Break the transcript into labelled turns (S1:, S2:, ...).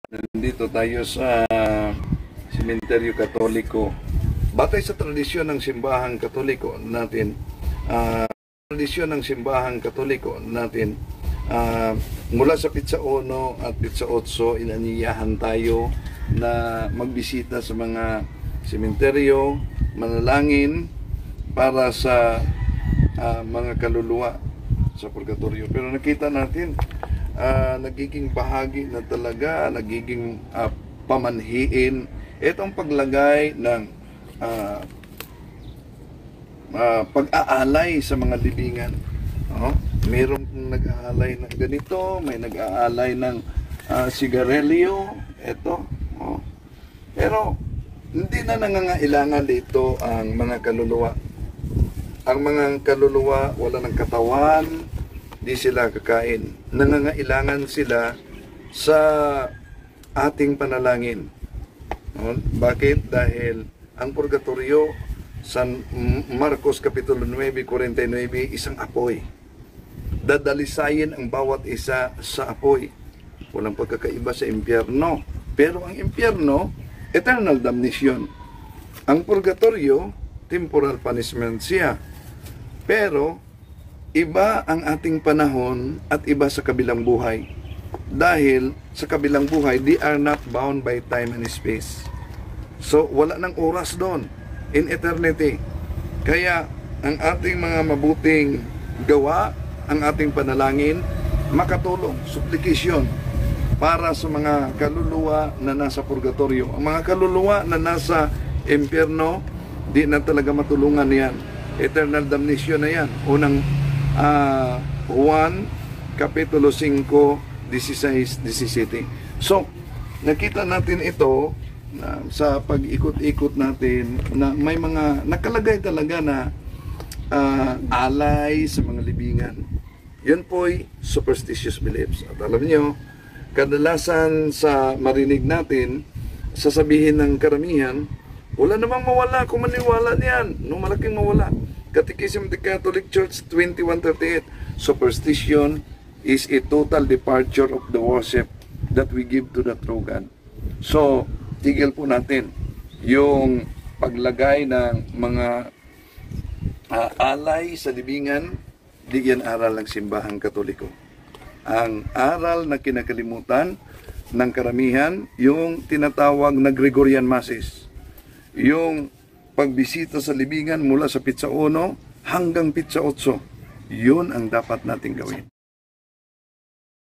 S1: Nandito tayo sa Sementeryo Katoliko. Batay sa tradisyon ng simbahang Katoliko natin, mula sa Pitsa 1 at Pitsa 8, inanyayahan tayo na magbisita sa mga sementeryo, manalangin para sa mga kaluluwa sa purgatorio. Pero nakita natin, nagiging bahagi na talaga, nagiging pamanhiin itong paglagay ng pag-aalay sa mga libingan. Mayroong nag-aalay ng ganito, may nag-aalay ng sigarilyo, ito. Pero hindi na nangangailangan dito ang mga kaluluwa. Ang mga kaluluwa wala ng katawan, di sila kakain. Nangangailangan sila sa ating panalangin. Bakit? Dahil ang purgatorio, San Marcos Kapitulo 9:49, isang apoy. Dadalisayin ang bawat isa sa apoy. Walang pagkakaiba sa impyerno. Pero ang impyerno, eternal damnation. Ang purgatorio, temporal punishment siya. Pero iba ang ating panahon at iba sa kabilang buhay. Dahil sa kabilang buhay, they are not bound by time and space. So, wala nang oras doon in eternity. Kaya, ang ating mga mabuting gawa, ang ating panalangin, makatulong, supplication, para sa mga kaluluwa na nasa purgatorio. Ang mga kaluluwa na nasa impyerno, di na talaga matulungan yan. Eternal damnation na yan. Unang Juan, Kapitulo 5, 16-17. So, nakita natin ito na sa pag-ikot-ikot natin na may mga nakalagay talaga na alay sa mga libingan. Yan po'y superstitious beliefs. At alam nyo, kadalasan sa marinig natin, sasabihin ng karamihan, wala namang mawala kung maniwala niyan. No, malaking mawala. Catechism of the Catholic Church 2138, superstition is a total departure of the worship that we give to the true God. So, tigil po natin yung paglagay ng mga alay sa libingan. Di yan aral ng simbahang Katoliko. Ang aral na kinakalimutan ng karamihan, yung tinatawag na Gregorian Masses. Yung pagbisita sa libingan mula sa Pitsa 1 hanggang Pitsa 8. Yun ang dapat nating gawin.